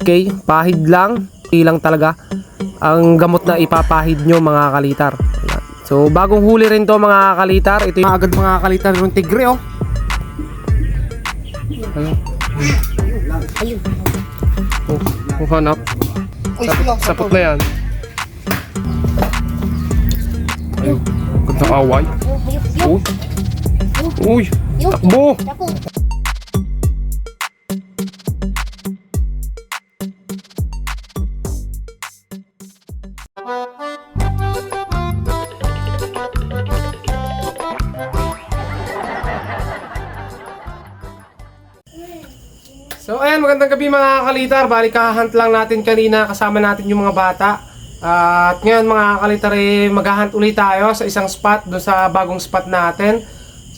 Okay, pahid lang, ilang talaga ang gamot na ipapahid nyo mga kalitar. Ayan. So bagong huli rin to mga kalitar. Ito yung agad mga kalitar ng tigre oh. Ayun. Oh, hanap. Sapot na yan. Ayun, ganda kaway. Uy, uy, takbo. So ayan, magandang gabi mga kalitar. Bali kahunt lang natin kanina, kasama natin yung mga bata. At ngayon mga kalitar, maghahunt ulit tayo sa isang spot, doon sa bagong spot natin.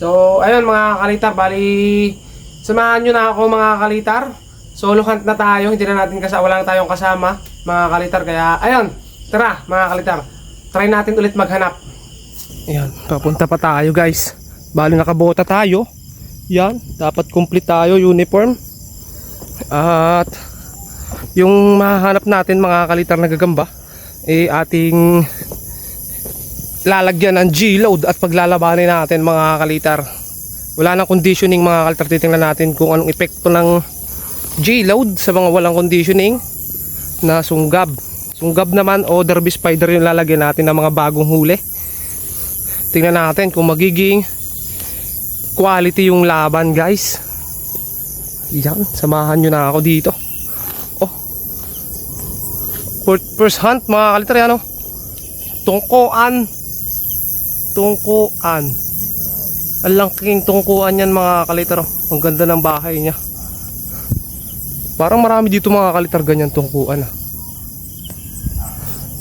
So ayun mga kalitar, bali samahan nyo na ako mga kalitar. Solo hunt na tayo, hindi na natin wala na tayong kasama mga kalitar. Kaya ayun, tara mga kalitar, try natin ulit maghanap. Ayan, papunta pa tayo guys. Bali nakabota tayo. Yan, dapat complete tayo, uniform. At yung mahanap natin mga kalitar na gagamba ating lalagyan ng G-load at paglalabanin natin mga kalitar. Wala nang conditioning mga kalitar. Titingnan natin kung anong epekto ng G-load sa mga walang conditioning na sunggab. Sunggab naman o derby spider yung lalagyan natin ng mga bagong huli. Tingnan natin kung magiging quality yung laban guys. Yan, samahan nyo na ako dito. Oh, first hunt mga kalitar yan oh. Tungkuan. Tungkuan. Ang laking tungkuan yan mga kalitar oh. Ang ganda ng bahay niya. Parang marami dito mga kalitar ganyan tungkuan ah.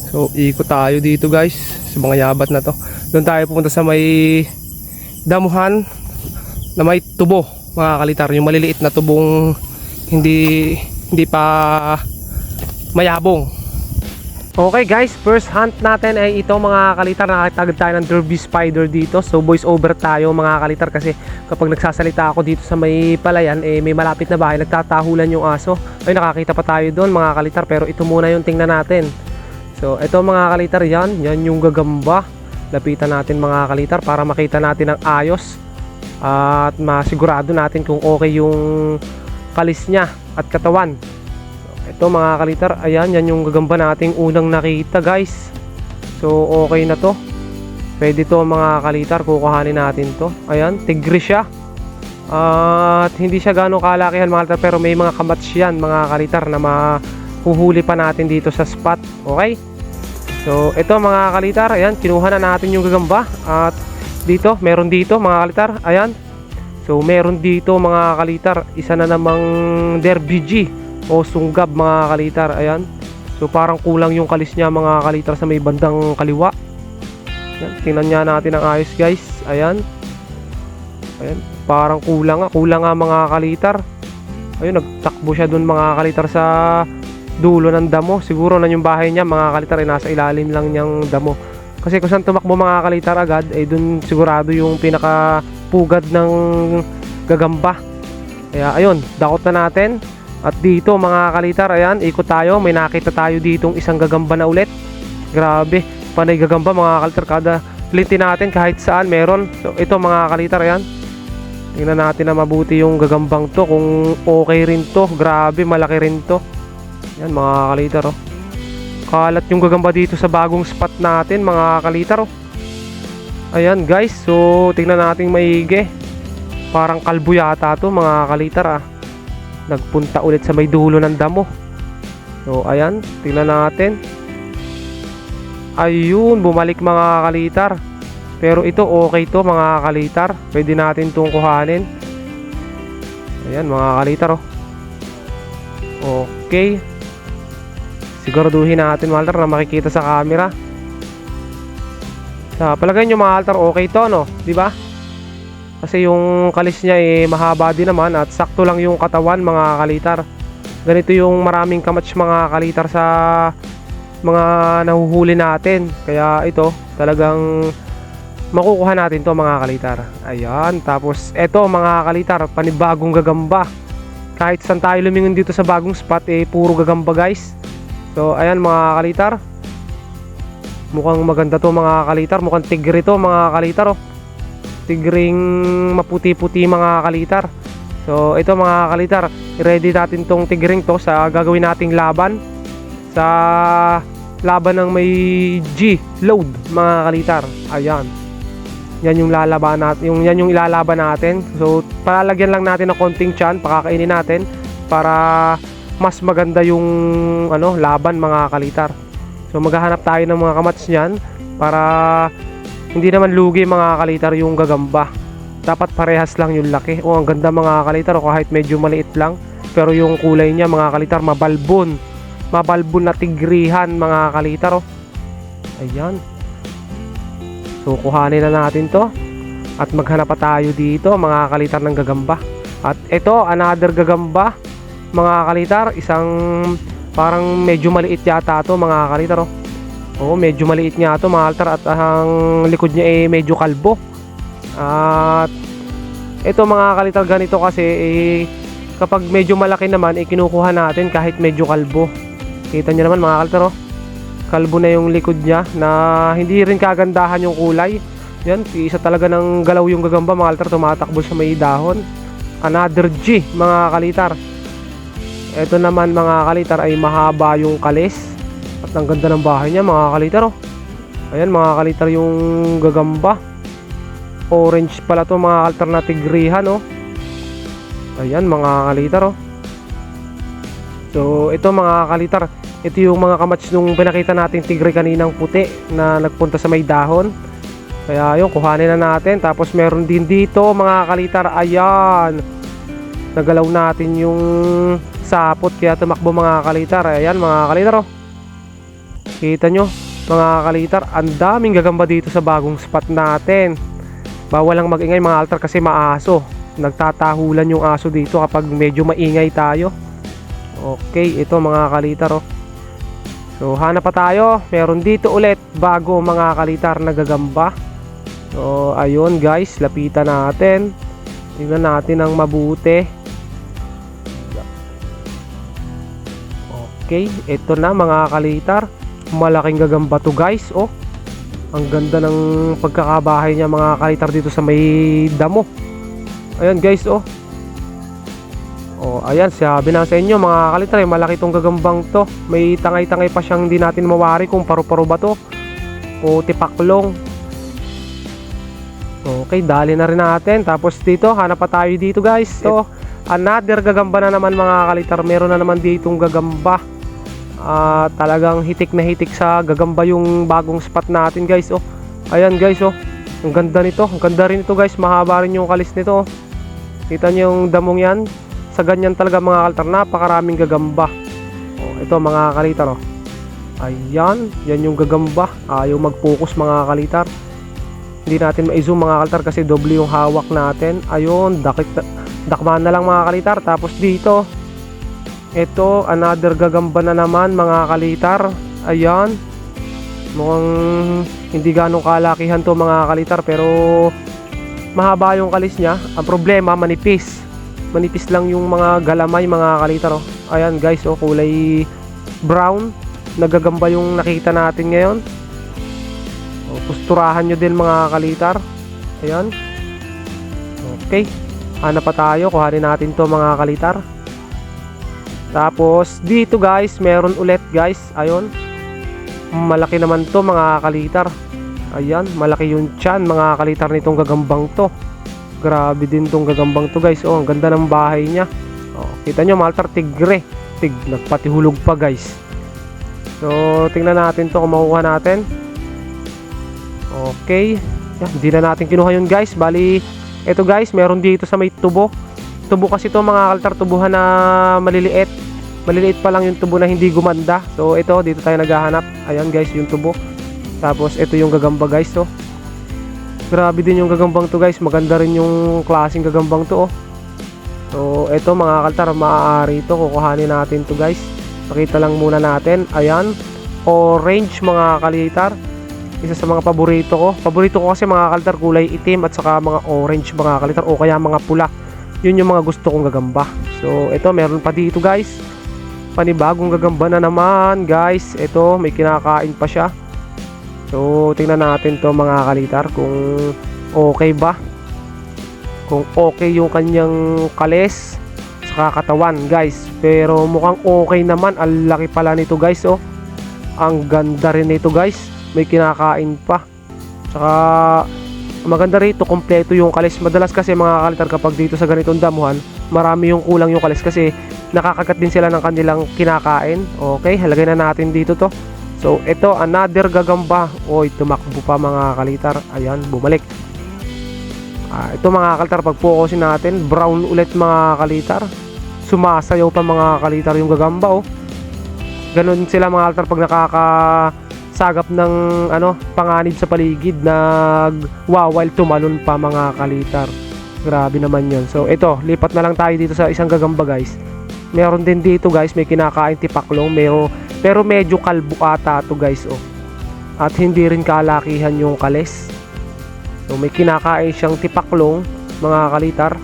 So ikot tayo dito guys, sa mga yabat na to. Doon tayo pupunta sa may damuhan na may tubo mga kalitar, yung maliliit na tubong hindi pa mayabong. Okay guys, first hunt natin ay ito mga kalitar. Nakatagad tayo ng derby spider dito. So voice over tayo mga kalitar, kasi kapag nagsasalita ako dito sa may palayan may malapit na bahay, nagtatahulan yung aso. Ay nakakita pa tayo doon mga kalitar, pero ito muna yung tingnan natin. So ito mga kalitar, yan yung gagamba. Lapitan natin mga kalitar para makita natin ang ayos at masigurado natin kung okay yung kalis niya at katawan. Ito mga kalitar, ayan, yan yung gagamba nating unang nakita guys. So okay na to, pwede to mga kalitar, kukuhanin natin to. Ayan, tigre siya at hindi siya gano'ng kalakihan mga kalitar, pero may mga kamats yan mga kalitar na mahuhuli pa natin dito sa spot. Okay, so ito mga kalitar, ayan, kinuha na natin yung gagamba. At dito, meron dito mga kalitar, ayan. So meron dito mga kalitar, isa na namang derby G o sunggab mga kalitar, ayan. So parang kulang yung kalis niya mga kalitar sa may bandang kaliwa. Ayan, tingnan niya natin ang ayos guys, ayan. Ayan, parang kulang nga mga kalitar. Ayun, nagtakbo siya dun mga kalitar sa dulo ng damo. Siguro na yung bahay niya mga kalitar ay nasa ilalim lang niyang damo. Kasi kung saan tumakbo mga kalitar agad ay dun sigurado yung pinaka pugad ng gagamba. Kaya ayun, dakot na natin. At dito mga kalitar, ayan, ikot tayo. May nakita tayo ditong isang gagamba na ulit. Grabe, panay gagamba mga kalitar. Kada linti natin kahit saan meron. So ito mga kalitar, ayan. Tingnan natin na mabuti yung gagambang to, kung okay rin to. Grabe, malaki rin to. Ayan mga kalitar oh. Kalat yung gagamba dito sa bagong spot natin mga kalitar oh. Ayan guys, so tingnan natin maigi. Parang kalbo yata to mga kalitar ah. Nagpunta ulit sa may dulo ng damo. So ayan, tingnan natin. Ayun, bumalik mga kalitar. Pero ito okay to mga kalitar, pwede natin itong kuhanin. Ayan mga kalitar oh. Okay, siguraduhin natin mga altar na makikita sa camera. Sa palagay nyo mga altar, okay to no, di ba? Kasi yung kalis niya mahaba din naman at sakto lang yung katawan mga kalitar. Ganito yung maraming kamats mga kalitar sa mga nahuhuli natin. Kaya ito talagang makukuha natin to mga kalitar. Ayan, tapos eto mga kalitar, panibagong gagamba. Kahit saan tayo lumingon dito sa bagong spot, puro gagamba guys. So ayan mga kalitar, mukhang maganda to mga kalitar. Mukhang tigre to mga kalitar, oh. Tigring maputi-puti mga kalitar. So ito mga kalitar, ready natin tong tigring to sa gagawin nating laban. Sa laban ng may G load mga kalitar. Ayan, yan yung lalaban natin, yan yung ilalaban natin. So palalagyan lang natin ng konting tiyan, pakakainin natin para mas maganda yung laban mga kalitar. So maghahanap tayo ng mga kamats niyan para hindi naman lugi mga kalitar yung gagamba. Dapat parehas lang yung laki. Ang ganda mga kalitar, kahit medyo maliit lang, pero yung kulay niya mga kalitar mabalbon na tigrihan mga kalitar, oh. Ayan. So kuhanin na natin to at maghanap pa tayo dito mga kalitar ng gagamba. At ito another gagamba mga kalitar, isang parang medyo maliit yata to mga kalitar, oh. Oo, medyo maliit nga to mga kalitar, at ang likod niya medyo kalbo. At ito mga kalitar, ganito kasi kapag medyo malaki naman kinukuha natin kahit medyo kalbo. Kita nyo naman mga kalitar, oh. Kalbo na yung likod niya, na hindi rin kagandahan yung kulay. Yan, isa talaga ng galaw yung gagamba mga kalitar, tumatakbo sa may dahon. Another G mga kalitar. Ito naman mga kalitar ay mahaba yung kalis, at ang ganda ng bahay niya mga kalitar, oh. Ayan mga kalitar yung gagamba. Orange pala to mga kalitar na tigrihan, oh. Ayan mga kalitar, oh. So ito mga kalitar, ito yung mga kamats nung pinakita nating tigre kaninang puti na nagpunta sa may dahon. Kaya yun, kuhanin na natin. Tapos meron din dito mga kalitar, ayan, nagalaw natin yung sapot kaya tumakbo mga kalitar. Ayan mga kalitar, oh. Kita nyo mga kalitar, ang daming gagamba dito sa bagong spot natin. Bawal lang magingay mga kalitar kasi maaso. Nagtatahulan yung aso dito kapag medyo maingay tayo. Okay, ito mga kalitar, oh. So hanap pa tayo. Meron dito ulit bago mga kalitar na gagamba. So ayun guys, lapitan natin. Tingnan natin ng mabuti. Okay, ito na mga kalitar. Malaking gagamba to guys, oh. Ang ganda ng pagkakabahay niya mga kalitar dito sa may damo. Ayan guys, oh. Oh, ayan, sabi na sa inyo mga kalitar, malaki tong gagambang to. May tangay-tangay pa siyang hindi natin mawari kung paru-paro ba to o tipaklong. Okay, dali na rin natin. Tapos dito, hanap pa tayo dito guys. So, another gagamba na naman mga kalitar. Meron na naman ditong gagamba. Talagang hitik na hitik sa gagamba yung bagong spot natin guys, oh. Ayan guys, oh. Ang ganda nito. Ang ganda rin ito guys. Mahaba rin yung kalis nito, oh. Kita nyo yung damong yan. Sa ganyan talaga mga kalitar, napakaraming gagamba. Oh, ito mga kalitar, oh. Ayan, yan yung gagamba. Ayaw mag-focus mga kalitar. Hindi natin ma-zoom mga kalitar kasi doble yung hawak natin. Ayun, dakman na lang mga kalitar. Tapos dito, ito, another gagamba na naman mga kalitar. Ayan, mukhang hindi ganong kalakihan to mga kalitar, pero mahaba yung kalis niya. Ang problema, manipis lang yung mga galamay mga kalitar, oh. Ayan guys, oh, kulay brown nagagamba yung nakita natin ngayon. Oh, pusturahan nyo din mga kalitar. Ayan. Okay, hanap pa tayo, kuhanin natin to mga kalitar. Tapos dito guys, meron ulit guys. Ayun, malaki naman to mga kalitar. Ayan, malaki yung tiyan mga kalitar nitong gagambang to. Grabe din tong gagambang to guys. Oh, ang ganda ng bahay niya. Oh, kita nyo mga kalitar, tigre. Nagpatihulog pa guys. So tingnan natin to kung makuha natin. Okay, yan, hindi na natin kinuha yun guys. Bali, eto guys, meron dito sa may tubo. Tubo kasi to mga kalitar, tubuhan na maliliit. Maliliit pa lang yung tubo na hindi gumanda. So ito, dito tayo naghahanap. Ayan guys, yung tubo. Tapos ito yung gagamba guys, oh. Grabe din yung gagambang to guys. Maganda rin yung klaseng gagambang to, oh. So ito mga kalitar, maaari ito. Kukuhanin natin to guys. Pakita lang muna natin. Ayan, orange mga kalitar. Isa sa mga paborito ko. Paborito ko kasi mga kalitar, kulay itim at saka mga orange mga kalitar, o kaya mga pula. Yun yung mga gusto kong gagamba. So ito, meron pa dito guys, panibagong gagamba na naman guys. Ito, may kinakain pa siya. So tingnan natin to mga kalitar kung okay ba, kung okay yung kanyang kalis sa katawan guys. Pero mukhang okay naman. Ang laki pala nito guys, oh. Ang ganda rin nito guys, may kinakain pa. Tsaka maganda rito, kompleto yung kalis. Madalas kasi mga kalitar, kapag dito sa ganitong damuhan, marami yung kulang yung kalis kasi nakakagat din sila ng kanilang kinakain. Okay, halagay na natin dito to. So ito, another gagamba. Oy, tumakbo pa mga kalitar. Ayan, bumalik. Ito mga kalitar, pag focusin natin, brown ulit mga kalitar. Sumasayaw pa mga kalitar yung gagamba, oh. Ganun sila mga kalitar pag nakakasagap ng panganib sa paligid, nagwawild, tumalon pa mga kalitar. Grabe naman yun. So ito, lipat na lang tayo dito sa isang gagamba guys. Meron din dito guys, may kinakain tipaklong, pero medyo kalbo ata to guys, oh. At hindi rin kalakihan yung kalis. So may kinakain siyang tipaklong mga kalitar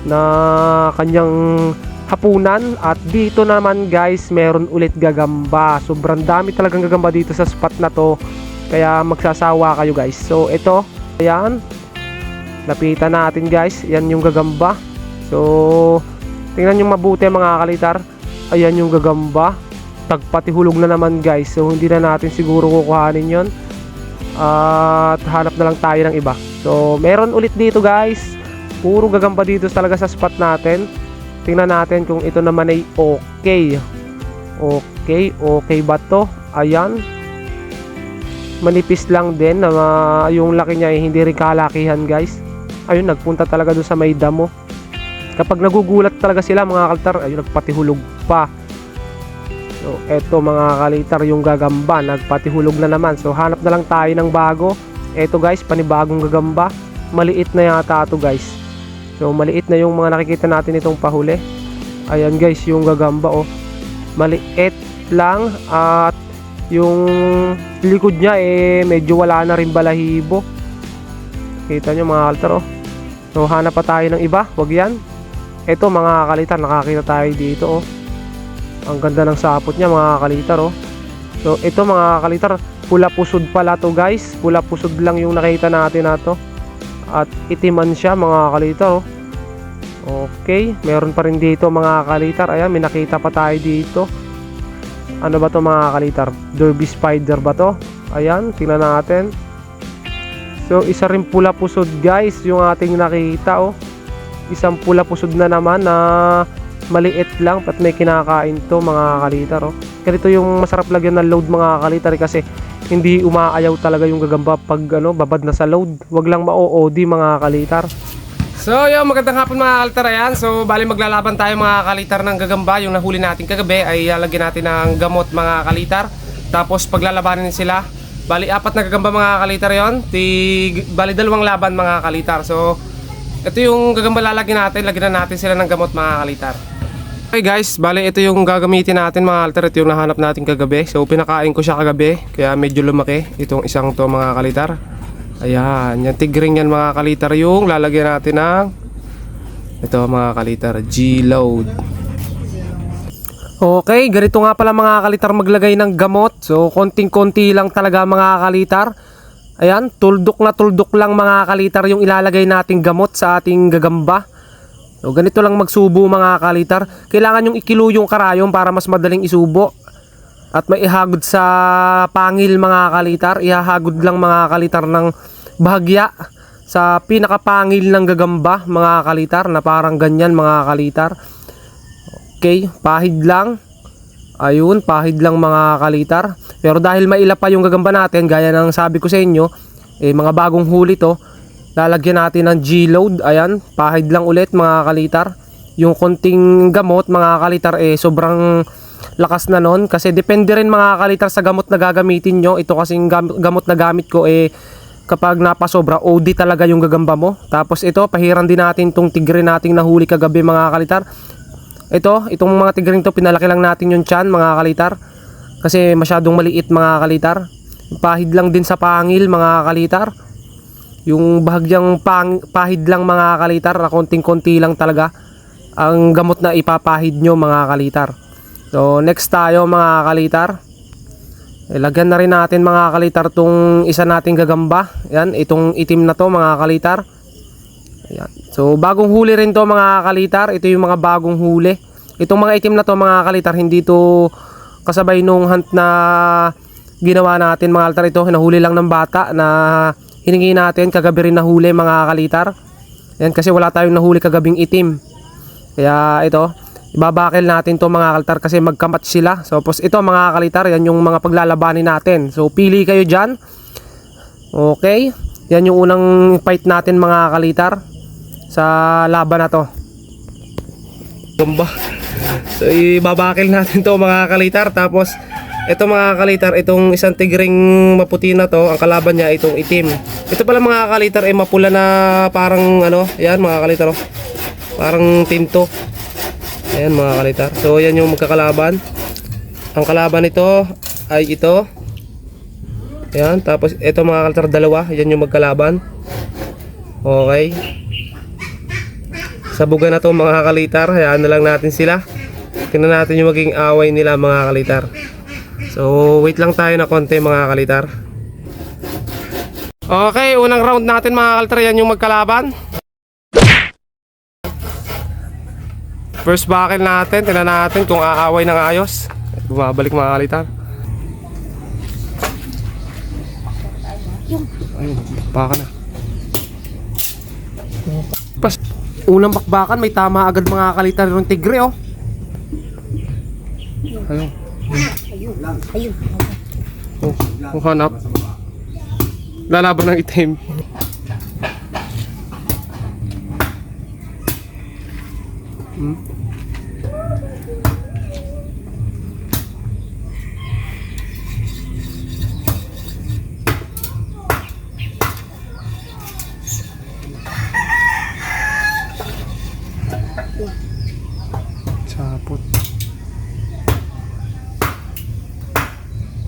na kanyang hapunan. At dito naman guys, meron ulit gagamba. Sobrang dami talagang gagamba dito sa spot na to, kaya magsasawa kayo guys. So ito, ayan, lapitan natin guys. Yan yung gagamba. So tingnan nyo mabuti mga kalitar. Ayan yung gagamba, tagpatihulog na naman guys. So hindi na natin siguro kukuhanin yon, at hanap na lang tayo ng iba. So meron ulit dito guys, puro gagamba dito talaga sa spot natin. Tingnan natin kung ito naman ay okay. Okay ba to? Ayan, manipis lang din na yung laki niya ay hindi rin kalakihan guys. Ayun, nagpunta talaga doon sa may damo. Kapag nagugulat talaga sila mga kalitar, ayun, nagpatihulog pa. So eto mga kalitar, yung gagamba nagpatihulog na naman. So hanap na lang tayo ng bago. Eto guys, panibagong gagamba. Maliit na yata to guys. So maliit na yung mga nakikita natin itong pahuli. Ayan guys, yung gagamba, oh. Maliit lang, at yung likod niya medyo wala na rin balahibo. Kita nyo mga kalitar, oh. So hanap pa tayo ng iba, wag yan. Ito mga kalitar, nakakita tayo dito, oh. Ang ganda ng sapot niya mga kalitar, oh. So ito mga kalitar, pula pusod pala to guys. Pula pusod lang yung nakita natin na to, at itiman siya mga kalitar, oh. Okay, meron pa rin dito mga kalitar. Ayan, may nakita pa tayo dito. Ano ba to mga kalitar? Derby spider ba to? Ayan, tingnan natin. So isa rin pula pusod guys yung ating nakita, oh. Isang pula pusod na naman na maliit lang, at may kinakain to mga kalitar, oh. Ganito yung masarap lagyan ng load mga kalitar, kasi hindi umaayaw talaga yung gagamba pag babad na sa load. Wag lang ma-OOD mga kalitar. So yung magandang hapon mga kalitar. Ayan, so bali maglalaban tayo mga kalitar ng gagamba. Yung nahuli natin kagabi ay lalagyan natin ng gamot mga kalitar, tapos paglalabanin sila. Bali 4 na gagamba mga kalitar yon. Bali 2 laban mga kalitar. So ito yung gagamba lalagyan natin. Lagyan na natin sila ng gamot mga kalitar. Okay guys, bali ito yung gagamitin natin mga kalitar. Ito yung nahanap natin kagabi. So pinakain ko siya kagabi, kaya medyo lumaki itong isang to mga kalitar. Ayan, yung tigring yan mga kalitar, yung lalagyan natin ng ito mga kalitar, G-load. Okay, ganito nga pala mga kalitar maglagay ng gamot. So konting-konti lang talaga mga kalitar. Ayan, tuldok na tuldok lang mga kalitar yung ilalagay nating gamot sa ating gagamba. So ganito lang magsubo mga kalitar. Kailangan yung ikilo yung karayom para mas madaling isubo. At may ihagod sa pangil mga kalitar. Ihahagod lang mga kalitar ng bahagya sa pinakapangil ng gagamba mga kalitar, na parang ganyan mga kalitar. Okay, pahid lang. Ayun, pahid lang mga kalitar. Pero dahil maila pa yung gagamba natin, gaya ng sabi ko sa inyo, mga bagong huli to, lalagyan natin ng G-load. Ayan, pahid lang ulit mga kalitar. Yung konting gamot mga kalitar sobrang lakas na nun, kasi depende rin mga kalitar sa gamot na gagamitin nyo. Ito kasing gamot na gamit ko kapag napasobra, OD talaga yung gagamba mo. Tapos ito, pahiran din natin tong tigre nating nahuli kagabi mga kalitar. Itong mga tigring to, pinalaki lang natin yung tiyan mga kalitar, kasi masyadong maliit mga kalitar. Pahid lang din sa pangil mga kalitar. Yung bahagyang pahid lang mga kalitar, na konting-konti lang talaga. ang gamot na ipapahid nyo mga kalitar. So next tayo mga kalitar, ilagyan na rin natin mga kalitar tong isa nating gagamba. Yan, itong itim na to mga kalitar. Ayan. So bagong huli rin to mga kalitar. Ito yung mga bagong huli. Itong mga itim na to mga kalitar, hindi to kasabay nung hunt na ginawa natin mga kalitar. Ito nahuli lang ng bata na hiningi natin, kagabi rin nahuli mga kalitar. Ayan, kasi wala tayong nahuli kagabing itim. Kaya ito, ibabakil natin to mga kalitar kasi magkamatch sila. So ito mga kalitar, yan yung mga paglalabanin natin. So pili kayo dyan. Okay, yan yung unang fight natin mga kalitar sa laban na to. Gamba. So ibabakil natin to mga kalitar. Tapos ito mga kalitar, itong isang tigring maputi na to, ang kalaban niya itong itim. Ito pala mga kalitar ay mapula na parang ano, yan mga kalitar oh. Parang tinto. Ayan mga kalitar. So yan yung magkakalaban. Ang kalaban nito ay ito. Ayan. Tapos ito mga kalitar dalawa. Yan yung magkalaban. Okay. Sabugan na to mga kalitar. Hayaan na lang natin sila. Tingnan natin yung maging away nila mga kalitar. So wait lang tayo na konti mga kalitar. Okay. Unang round natin mga kalitar. Yan yung magkalaban. First bakil natin, tingnan natin kung aaway ng ayos. Bumabalik mga kalitar. Ayun, bakbakan na. Pas, unang bakbakan, may tama agad mga kalitar yung tigre oh. Ayun. Ayun. Oh, hanap. Lalaban ng itim. Sapot.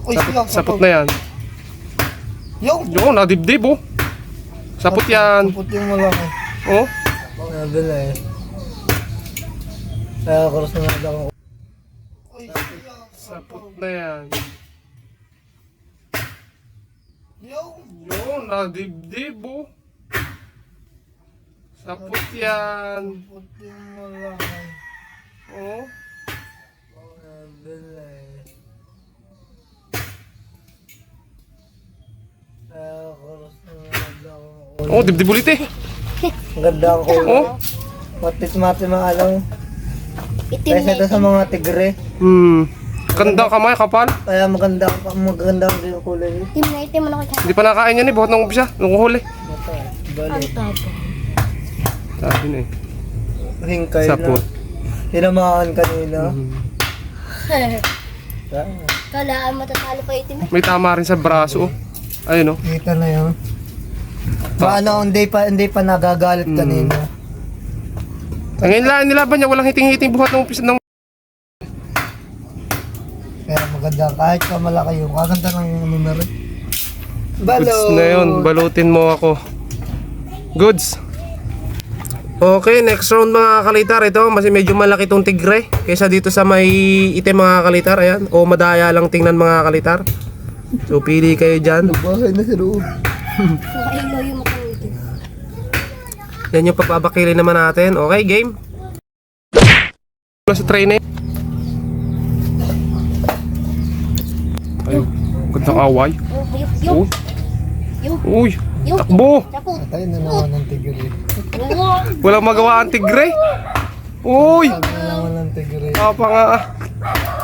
Uy, Sapot na yan. Yung nadibdib oh. Sapot yan. Sapot yung malaki. Oh. Nabila eh. Kaya cross na natin ako. Sapot na yan. Yung nadibdib oh. Sapot yan. Sapot yung malaki. Oh. Nabila eh. Kaya cross na natin ako. Oh, dibdib ulit eh. Ang ganda ang kulay. Oh. Matit-mati maalang. Kaysa ito sa mga tigre. Ganda kamay, kapal. Kaya maganda ang yung kulay. Itim na itim mo na kaya. Hindi pa nakain yan eh, buhat ng umpisa, nung huli. Bali. Sabi na eh. Hingkay na. Sapot. Tinamaan kanina. Kalaan matatalo pa itim eh. May tama rin sa braso oh. Ayun oh. Kita na yun. Paano hindi pa nagagalit kanina. Ngayon lang nilaban niya, walang hiting-hiting buhat ng umpisa ng... Kaya maganda kahit pa malaki yung kaganda ng numero. Goods na yun, balutin mo ako. Goods. Okay, next round mga kalitar. Ito, mas medyo malaki tong tigre kaysa dito sa may itim mga kalitar. Ayan, o madaya lang tingnan mga kalitar. So pili kayo dyan. Bahay na sa loob. Nakailaw yung mukha itim. Yan yung pagpapakili naman natin. Okay, game. Sa training. Ayun, gandang away. Yung. Uy, takbo. Sapot. Patay na naman ng tigre. Walang magawa ang tigre. Uy, Patay na naman ng tigre. apa nga.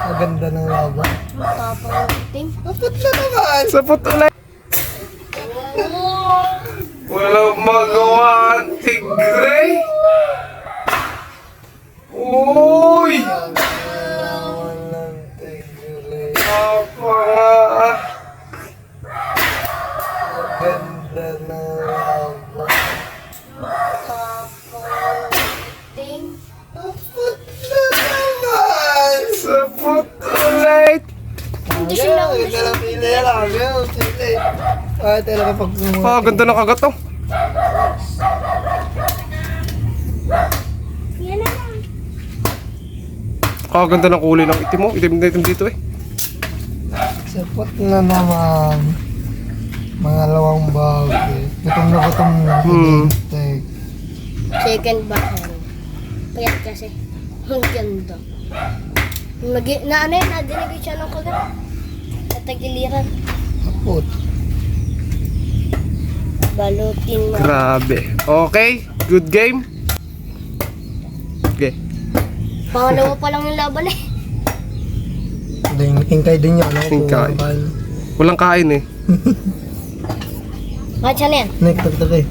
Maganda ng laban. Tapang itim. Kapot na naman! Sapot ulit. Walang magawa ang tigre. Uy, Naman ng tigre. apa nga. Maganda ng laban. Itim. Kapot na naman! Sapot ulit. Hindi sila Ganda ng pili lang. Yun, pili. Ay, talaga pag Ah, ganda ng kagat oh. Yan na lang. Kaganda ng kulay ng itim mo. Itim na itim dito eh. Sapot na naman. Mga lawang bag eh. Gutom na gutom na. Tek. Second backhand. Payat kasi. Ang ganda. Na ano yun, nadinigay siya ng kagat. Natagiliran. Sapot. Balutin mo. Grabe. Okay, good game. Okay. Pangalawa pa lang yung laban eh. Hingkay din yun. Ano? Hingkay. Kumakal. Walang kain eh. Bakit siya na yan? Nek, tagtagay.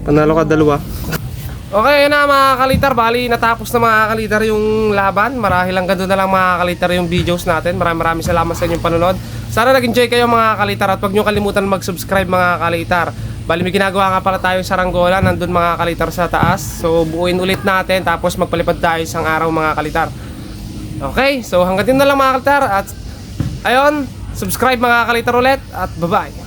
Panalo ka dalawa. Okay na mga kalitar, bali natapos na mga kalitar yung laban. Marahil hanggang doon na lang mga kalitar yung videos natin. Maraming salamat sa inyong panonood. Sana nag-enjoy kayo mga kalitar at huwag nyo kalimutan mag-subscribe mga kalitar. Bali may ginagawa nga pala tayong saranggola, nandun mga kalitar sa taas. So buuin ulit natin tapos magpalipad tayo isang araw mga kalitar. Okay, so hanggang din na lang mga kalitar at ayun, subscribe mga kalitar ulit at bye-bye.